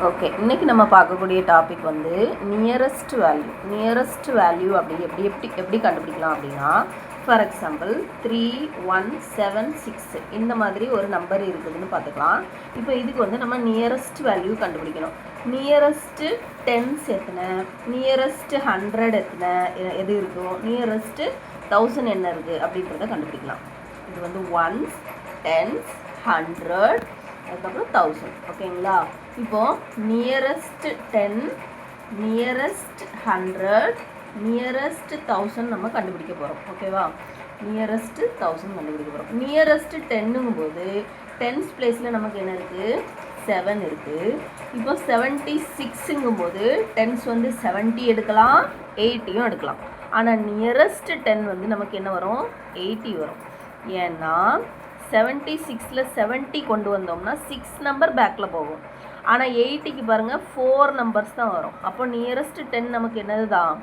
Okay, இன்றைக்கி நம்ம பார்க்கக்கூடிய டாபிக் வந்து நியரஸ்ட் வேல்யூ அப்படி எப்படி கண்டுபிடிக்கலாம் அப்படின்னா, ஃபார் எக்ஸாம்பிள் 3176 இந்த மாதிரி ஒரு நம்பர் இருக்குதுன்னு பார்த்துக்கலாம். இப்போ இதுக்கு வந்து நம்ம நியரஸ்ட் வேல்யூ கண்டுபிடிக்கணும். நியரஸ்ட்டு 10s எத்தனை, நியரஸ்ட்டு 100 எத்தனை, எது இருக்கும், நியரஸ்ட்டு 1000 என்ன இருக்குது அப்படின்றத கண்டுபிடிக்கலாம். இது வந்து 1s 10s 100 அதுக்கப்புறம் 1000. ஓகேங்களா? இப்போது நியரஸ்ட் 10, நியரஸ்ட் 100, நியரஸ்ட் 1000 நம்ம கண்டுபிடிக்க போகிறோம். ஓகேவா? நியரஸ்ட் 1000 கண்டுபிடிக்க போகிறோம். நியரஸ்ட் 10ங்கும் போது 10s பிளேஸில் நமக்கு என்ன இருக்குது, 7 இருக்குது. இப்போ 76ங்கும் போது 10s வந்து 70 எடுக்கலாம், 80யும் எடுக்கலாம். ஆனால் நியரஸ்ட் 10 வந்து நமக்கு என்ன வரும், 80 வரும். ஏன்னா 76ல் 70 கொண்டு வந்தோம்னா 6 நம்பர் பேக்கில் போகும். ஆனால் 80க்கு பாருங்கள் 4 நம்பர்ஸ் தான் வரும். அப்போ நியரஸ்ட் 10 நமக்கு என்னது தான்,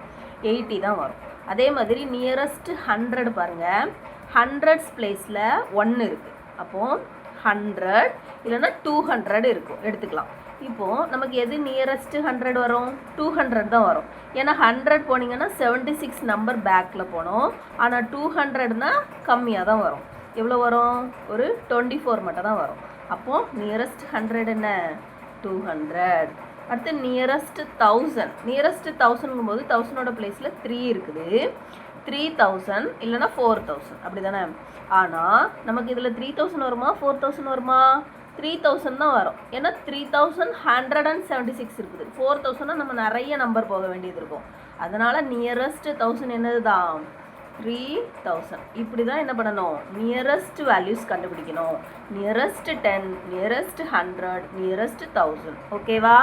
80 தான் வரும். அதே மாதிரி நியரஸ்ட் 100 பாருங்கள், 100s பிளேஸில் 1 இருக்குது. அப்போது 100 இல்லைன்னா 200 இருக்கும், எடுத்துக்கலாம். இப்போது நமக்கு எது நியரஸ்ட் 100 வரும், 200 தான் வரும். ஏன்னா 100 போனீங்கன்னா 76 நம்பர் பேக்கில் போனோம். ஆனால் 200னா கம்மியாக தான் வரும். எவ்வளோ வரும், ஒரு 24 மட்டும் தான் வரும். அப்போது நியரஸ்ட் 100 என்ன, 200. அடுத்து நியரஸ்ட் 1000. நியரஸ்ட் 1000ங்கும் போது 1000ஓட பிளேஸில் 3 இருக்குது. 3000 இல்லைனா 4000 அப்படி தானே. ஆனால் நமக்கு இதில் 3000 வருமா 4000 வருமா, 3000 தான் வரும். ஏன்னா 3176 இருக்குது. 4000னா நம்ம நிறைய நம்பர் போக வேண்டியது இருக்கும். அதனால் நியரஸ்ட் 1000 என்னது தான், 3000. இப்படி தான் என்ன பண்ணணும், நியரஸ்ட் வேல்யூஸ் கண்டுபிடிக்கணும். Nearest 10, nearest 100, nearest 1000. ஓகேவா?